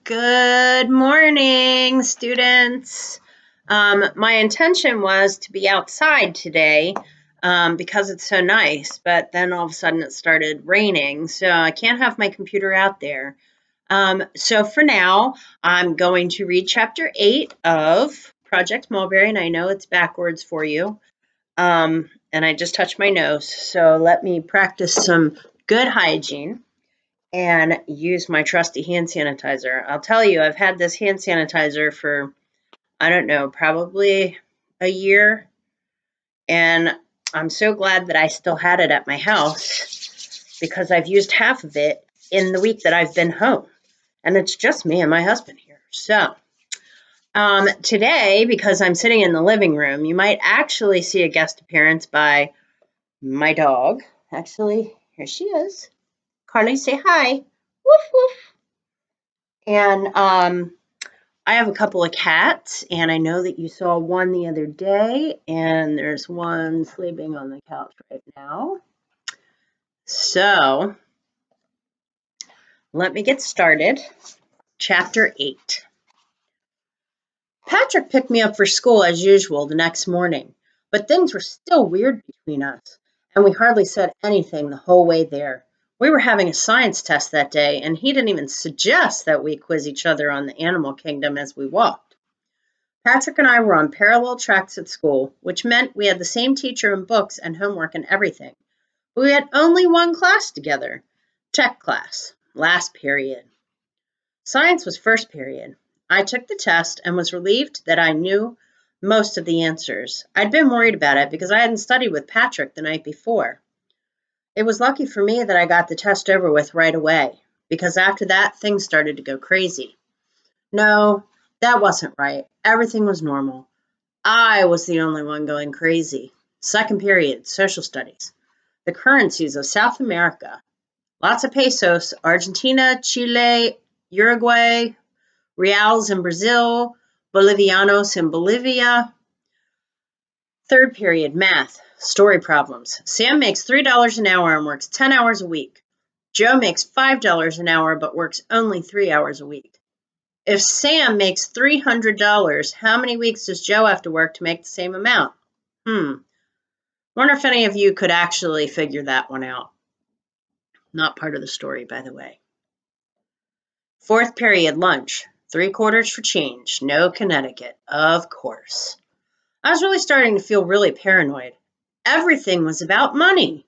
Good morning, students. My intention was to be outside today because it's so nice, but then all of a sudden it started raining, so I can't have my computer out there. So for now, I'm going to read Chapter 8 of Project Mulberry, and I know it's backwards for you. And I just touched my nose, so let me practice some good hygiene and use my trusty hand sanitizer. I'll tell you, I've had this hand sanitizer for, I don't know, probably a year. And I'm so glad that I still had it at my house because I've used half of it in the week that I've been home. And it's just me and my husband here. So today, because I'm sitting in the living room, you might actually see a guest appearance by my dog. Actually, here she is. Carly, say hi. Woof, woof. And I have a couple of cats, and I know that you saw one the other day, and there's one sleeping on the couch right now. So let me get started. Chapter 8. Patrick picked me up for school as usual the next morning, but things were still weird between us, and we hardly said anything the whole way there. We were having a science test that day, and he didn't even suggest that we quiz each other on the animal kingdom as we walked. Patrick and I were on parallel tracks at school, which meant we had the same teacher and books and homework and everything. But we had only one class together, tech class, last period. Science was first period. I took the test and was relieved that I knew most of the answers. I'd been worried about it because I hadn't studied with Patrick the night before. It was lucky for me that I got the test over with right away, because after that, things started to go crazy. No, that wasn't right. Everything was normal. I was the only one going crazy. Second period, social studies. The currencies of South America. Lots of pesos, Argentina, Chile, Uruguay, reals in Brazil, bolivianos in Bolivia. Third period, math, story problems. Sam makes $3 an hour and works 10 hours a week. Joe makes $5 an hour but works only 3 hours a week. If Sam makes $300, how many weeks does Joe have to work to make the same amount? Wonder if any of you could actually figure that one out. Not part of the story, by the way. Fourth period, lunch. 3/4 for change. No Connecticut, of course. I was really starting to feel really paranoid. Everything was about money.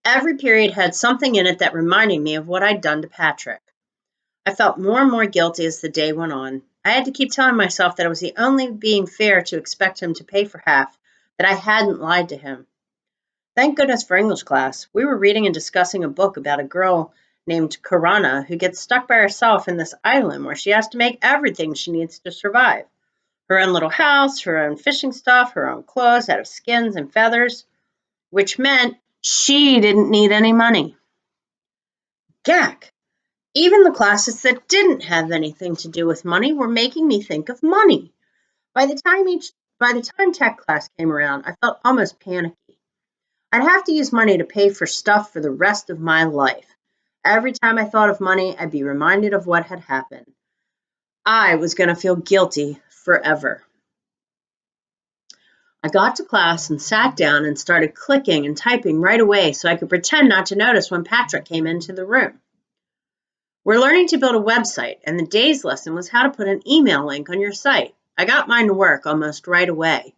Every period had something in it that reminded me of what I'd done to Patrick. I felt more and more guilty as the day went on. I had to keep telling myself that it was the only being fair to expect him to pay for half, that I hadn't lied to him. Thank goodness for English class. We were reading and discussing a book about a girl named Karana who gets stuck by herself in this island where she has to make everything she needs to survive. Her own little house, her own fishing stuff, her own clothes out of skins and feathers, which meant she didn't need any money. Gack! Even the classes that didn't have anything to do with money were making me think of money. By the time tech class came around, I felt almost panicky. I'd have to use money to pay for stuff for the rest of my life. Every time I thought of money, I'd be reminded of what had happened. I was going to feel guilty forever. I got to class and sat down and started clicking and typing right away so I could pretend not to notice when Patrick came into the room. We're learning to build a website, and the day's lesson was how to put an email link on your site. I got mine to work almost right away.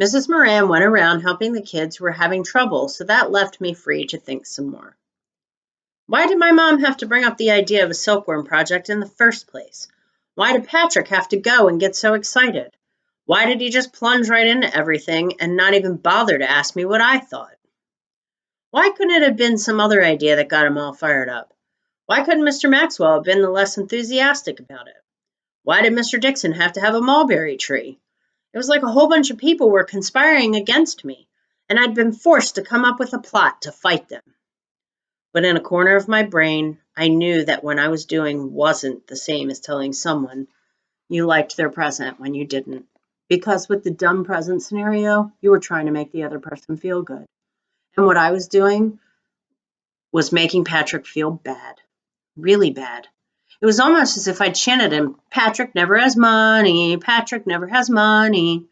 Mrs. Moran went around helping the kids who were having trouble, so that left me free to think some more. Why did my mom have to bring up the idea of a silkworm project in the first place? Why did Patrick have to go and get so excited? Why did he just plunge right into everything and not even bother to ask me what I thought? Why couldn't it have been some other idea that got him all fired up? Why couldn't Mr. Maxwell have been the less enthusiastic about it? Why did Mr. Dixon have to have a mulberry tree? It was like a whole bunch of people were conspiring against me, and I'd been forced to come up with a plot to fight them. But in a corner of my brain, I knew that what I was doing wasn't the same as telling someone you liked their present when you didn't. Because with the dumb present scenario, you were trying to make the other person feel good. And what I was doing was making Patrick feel bad, really bad. It was almost as if I chanted him, Patrick never has money, Patrick never has money.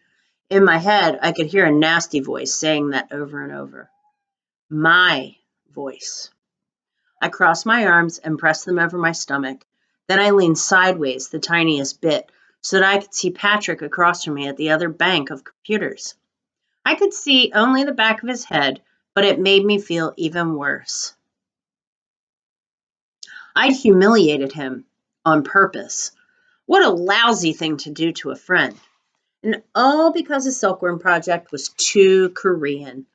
In my head, I could hear a nasty voice saying that over and over. My voice. I crossed my arms and pressed them over my stomach. Then I leaned sideways the tiniest bit so that I could see Patrick across from me at the other bank of computers. I could see only the back of his head, but it made me feel even worse. I'd humiliated him on purpose. What a lousy thing to do to a friend. And all because the Silkworm Project was too Korean.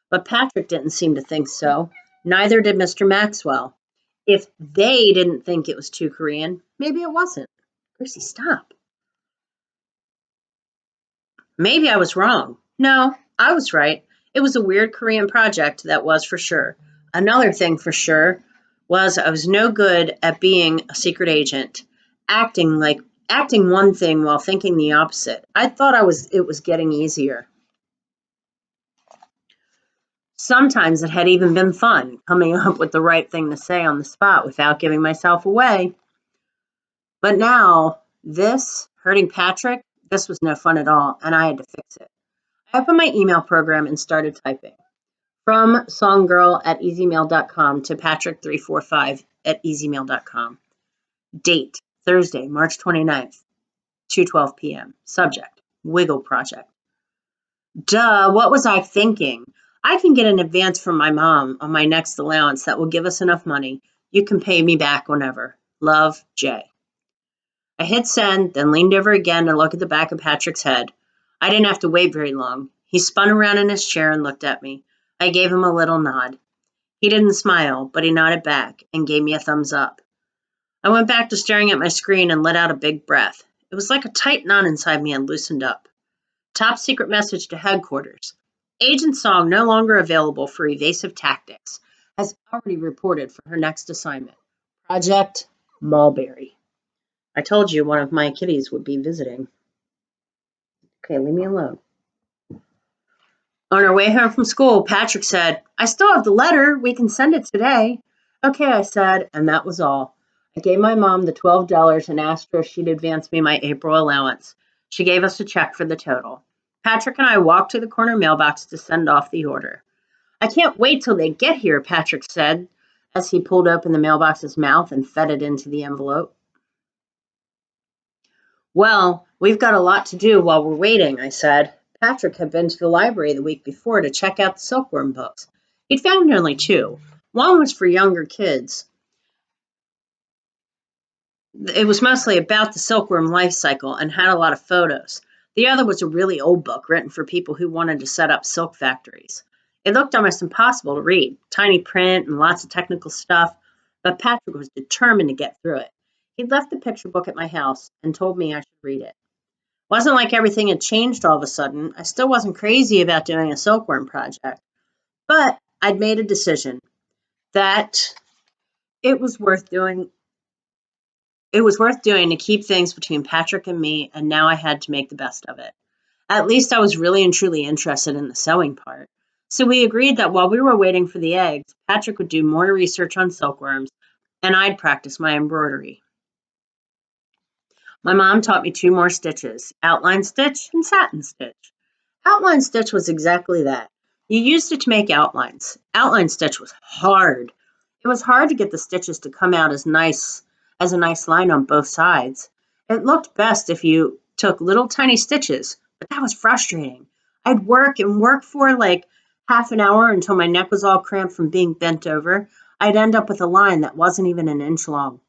But Patrick didn't seem to think so. Neither did Mr. Maxwell. If they didn't think it was too Korean, maybe it wasn't. Gracie, stop. Maybe I was wrong. No, I was right. It was a weird Korean project, that was for sure. Another thing for sure was I was no good at being a secret agent, acting one thing while thinking the opposite. I thought it was getting easier. Sometimes it had even been fun, coming up with the right thing to say on the spot without giving myself away. But now, hurting Patrick, this was no fun at all, and I had to fix it. I opened my email program and started typing. From songgirl at easymail.com to patrick345 at easymail.com. Date, Thursday, March 29th, 2:12 p.m. Subject, Wiggle Project. Duh, what was I thinking? I can get an advance from my mom on my next allowance that will give us enough money. You can pay me back whenever. Love, Jay. I hit send, then leaned over again to look at the back of Patrick's head. I didn't have to wait very long. He spun around in his chair and looked at me. I gave him a little nod. He didn't smile, but he nodded back and gave me a thumbs up. I went back to staring at my screen and let out a big breath. It was like a tight knot inside me had loosened up. Top secret message to headquarters. Agent Song no longer available for evasive tactics. Has already reported for her next assignment. Project Mulberry. I told you one of my kitties would be visiting. Okay, leave me alone. On our way home from school, Patrick said, I still have the letter. We can send it today. Okay, I said, and that was all. I gave my mom the $12 and asked her if she'd advance me my April allowance. She gave us a check for the total. Patrick and I walked to the corner mailbox to send off the order. I can't wait till they get here, Patrick said, as he pulled open the mailbox's mouth and fed it into the envelope. Well, we've got a lot to do while we're waiting, I said. Patrick had been to the library the week before to check out the Silkworm books. He'd found only two. One was for younger kids. It was mostly about the silkworm life cycle and had a lot of photos. The other was a really old book written for people who wanted to set up silk factories. It looked almost impossible to read, tiny print and lots of technical stuff, but Patrick was determined to get through it. He'd left the picture book at my house and told me I should read it. Wasn't like everything had changed all of a sudden. I still wasn't crazy about doing a silkworm project, but I'd made a decision that it was worth doing. It was worth doing to keep things between Patrick and me, and now I had to make the best of it. At least I was really and truly interested in the sewing part. So we agreed that while we were waiting for the eggs, Patrick would do more research on silkworms, and I'd practice my embroidery. My mom taught me two more stitches, outline stitch and satin stitch. Outline stitch was exactly that. You used it to make outlines. Outline stitch was hard. It was hard to get the stitches to come out as a nice line on both sides. It looked best if you took little tiny stitches, but that was frustrating. I'd work and work for like half an hour until my neck was all cramped from being bent over. I'd end up with a line that wasn't even an inch long.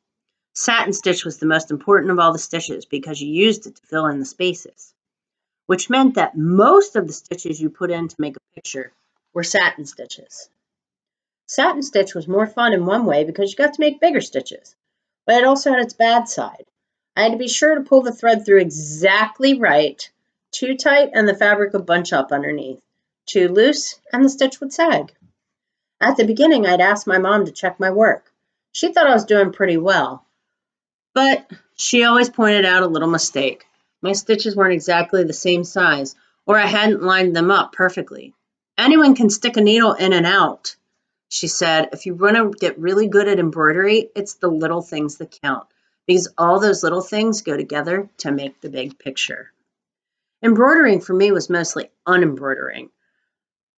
Satin stitch was the most important of all the stitches because you used it to fill in the spaces, which meant that most of the stitches you put in to make a picture were satin stitches. Satin stitch was more fun in one way because you got to make bigger stitches, but it also had its bad side. I had to be sure to pull the thread through exactly right. Too tight and the fabric would bunch up underneath. Too loose and the stitch would sag. At the beginning, I'd asked my mom to check my work. She thought I was doing pretty well, but she always pointed out a little mistake. My stitches weren't exactly the same size, or I hadn't lined them up perfectly. Anyone can stick a needle in and out, she said. If you want to get really good at embroidery, it's the little things that count. because all those little things go together to make the big picture. Embroidering for me was mostly unembroidering.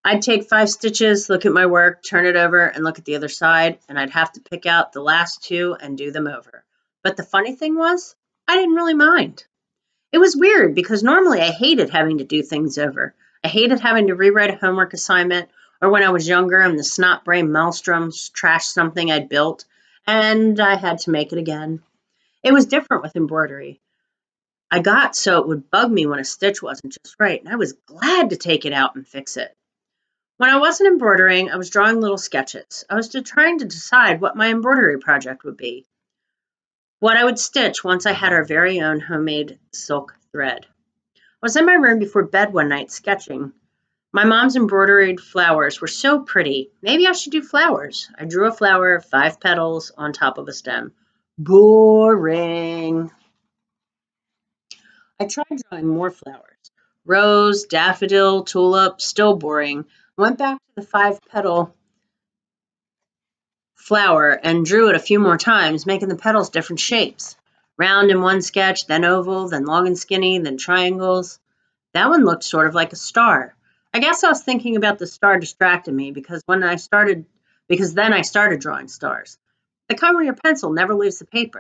I'd take 5 stitches, look at my work, turn it over, and look at the other side, and I'd have to pick out the last 2 and do them over. But the funny thing was, I didn't really mind. It was weird because normally I hated having to do things over. I hated having to rewrite a homework assignment, or when I was younger and the snot-brained maelstroms trashed something I'd built, and I had to make it again. It was different with embroidery. I got so it would bug me when a stitch wasn't just right, and I was glad to take it out and fix it. When I wasn't embroidering, I was drawing little sketches. I was trying to decide what my embroidery project would be, what I would stitch once I had our very own homemade silk thread. I was in my room before bed one night sketching. My mom's embroidered flowers were so pretty. Maybe I should do flowers. I drew a flower, 5 petals on top of a stem. Boring. I tried drawing more flowers. Rose, daffodil, tulip, still boring. I went back to the 5-petal flower and drew it a few more times, making the petals different shapes. Round in one sketch, then oval, then long and skinny, then triangles. That one looked sort of like a star. I guess I was thinking about the star distracted me because then I started drawing stars. The kind where your pencil never leaves the paper.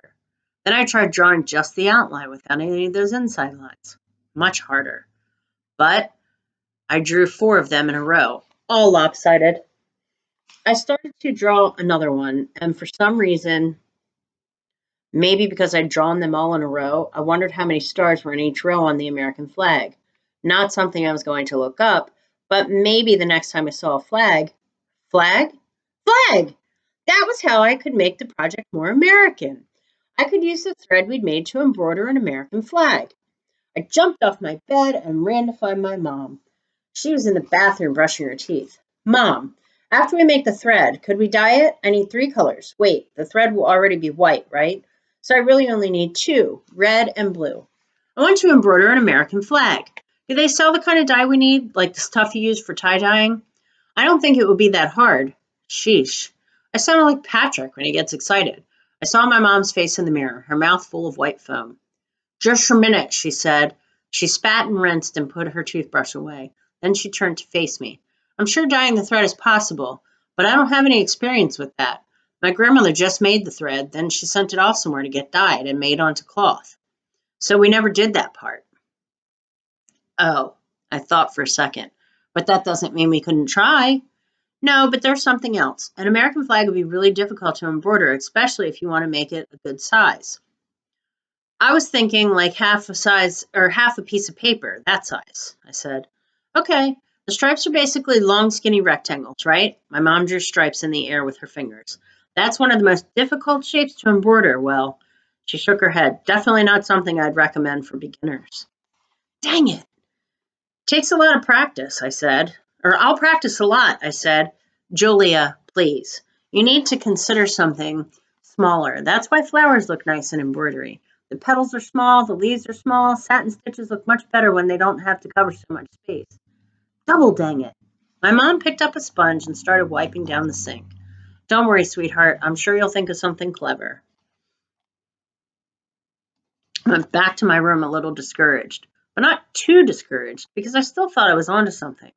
Then I tried drawing just the outline without any of those inside lines. Much harder. But I drew 4 of them in a row, all lopsided. I started to draw another one, and for some reason, maybe because I'd drawn them all in a row, I wondered how many stars were in each row on the American flag. Not something I was going to look up, but maybe the next time I saw a flag. Flag? Flag! That was how I could make the project more American. I could use the thread we'd made to embroider an American flag. I jumped off my bed and ran to find my mom. She was in the bathroom brushing her teeth. Mom, after we make the thread, could we dye it? I need 3 colors. Wait, the thread will already be white, right? So I really only need 2, red and blue. I want to embroider an American flag. Do they sell the kind of dye we need, like the stuff you use for tie dyeing? I don't think it would be that hard. Sheesh. I sounded like Patrick when he gets excited. I saw my mom's face in the mirror, her mouth full of white foam. Just a minute, she said. She spat and rinsed and put her toothbrush away. Then she turned to face me. I'm sure dyeing the thread is possible, but I don't have any experience with that. My grandmother just made the thread, then she sent it off somewhere to get dyed and made onto cloth. So we never did that part. Oh, I thought for a second. But that doesn't mean we couldn't try. No, but there's something else. An American flag would be really difficult to embroider, especially if you want to make it a good size. I was thinking like half a piece of paper, that size, I said. Okay, the stripes are basically long, skinny rectangles, right? My mom drew stripes in the air with her fingers. That's one of the most difficult shapes to embroider. Well, she shook her head. Definitely not something I'd recommend for beginners. Dang it. Takes a lot of practice, I said. Or I'll practice a lot, I said. Julia, please. You need to consider something smaller. That's why flowers look nice in embroidery. The petals are small, the leaves are small, satin stitches look much better when they don't have to cover so much space. Double dang it. My mom picked up a sponge and started wiping down the sink. Don't worry, sweetheart. I'm sure you'll think of something clever. I went back to my room a little discouraged, but not too discouraged because I still thought I was onto something.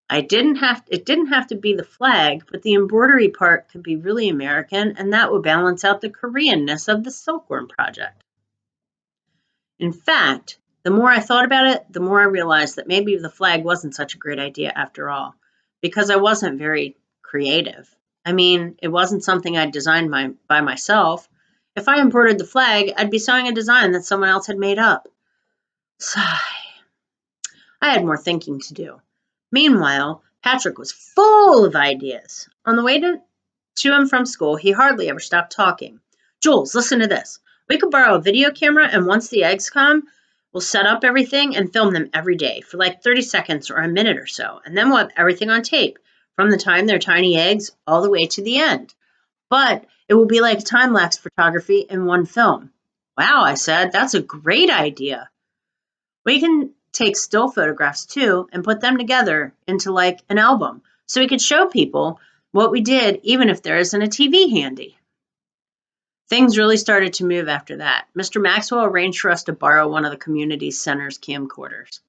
It didn't have to be the flag, but the embroidery part could be really American, and that would balance out the Koreanness of the silkworm project. In fact, the more I thought about it, the more I realized that maybe the flag wasn't such a great idea after all, because I wasn't very creative. I mean, it wasn't something I'd designed by myself. If I embroidered the flag, I'd be sewing a design that someone else had made up. Sigh. I had more thinking to do. Meanwhile, Patrick was full of ideas. On the way to him from school, he hardly ever stopped talking. Jules, listen to this. We could borrow a video camera, and once the eggs come, we'll set up everything and film them every day for like 30 seconds or a minute or so, and then we'll have everything on tape, from the time they're tiny eggs all the way to the end. But it will be like time-lapse photography in one film. Wow, I said, that's a great idea. We can take still photographs too and put them together into like an album so we could show people what we did even if there isn't a TV handy. Things really started to move after that. Mr. Maxwell arranged for us to borrow one of the community center's camcorders.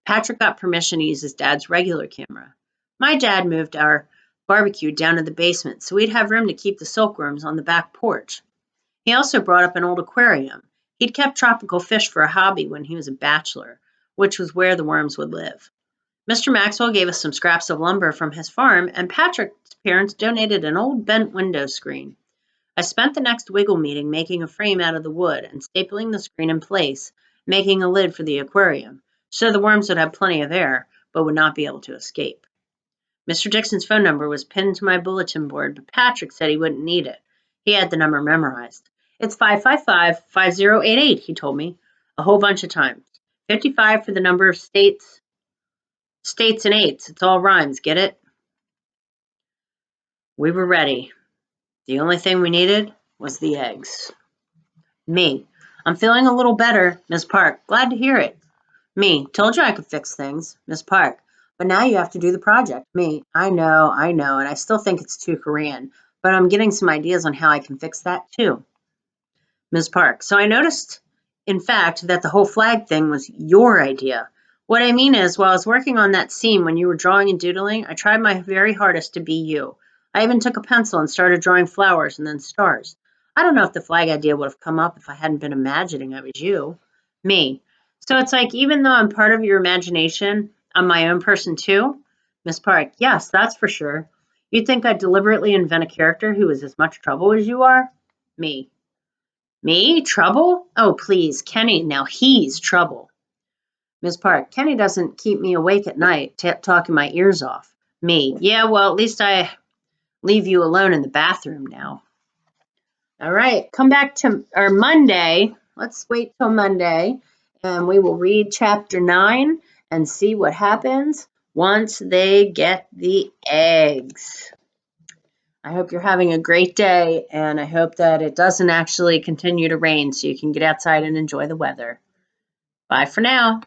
Patrick got permission to use his dad's regular camera. My dad moved our barbecue down to the basement so we'd have room to keep the silkworms on the back porch. He also brought up an old aquarium. He'd kept tropical fish for a hobby when he was a bachelor, which was where the worms would live. Mr. Maxwell gave us some scraps of lumber from his farm, and Patrick's parents donated an old bent window screen. I spent the next wiggle meeting making a frame out of the wood and stapling the screen in place, making a lid for the aquarium, so the worms would have plenty of air, but would not be able to escape. Mr. Dixon's phone number was pinned to my bulletin board, but Patrick said he wouldn't need it. He had the number memorized. It's 555-5088, he told me, a whole bunch of times. 55 for the number of states and eights. It's all rhymes, get it? We were ready. The only thing we needed was the eggs. Me. I'm feeling a little better, Miss Park. Glad to hear it. Me. Told you I could fix things, Miss Park. But now you have to do the project. Me. I know, and I still think it's too Korean. But I'm getting some ideas on how I can fix that too. Ms. Park. So I noticed, in fact, that the whole flag thing was your idea. What I mean is, while I was working on that scene when you were drawing and doodling, I tried my very hardest to be you. I even took a pencil and started drawing flowers and then stars. I don't know if the flag idea would have come up if I hadn't been imagining I was you. Me. So it's like, even though I'm part of your imagination, I'm my own person too? Miss Park. Yes, that's for sure. You'd think I'd deliberately invent a character who is as much trouble as you are? Me. Me? Trouble? Oh, please, Kenny, now he's trouble. Miss Park, Kenny doesn't keep me awake at night, talking my ears off. Me, yeah, well, at least I leave you alone in the bathroom now. All right, come back to our Monday. Let's wait till Monday, and we will read chapter 9 and see what happens once they get the eggs. I hope you're having a great day, and I hope that it doesn't actually continue to rain so you can get outside and enjoy the weather. Bye for now.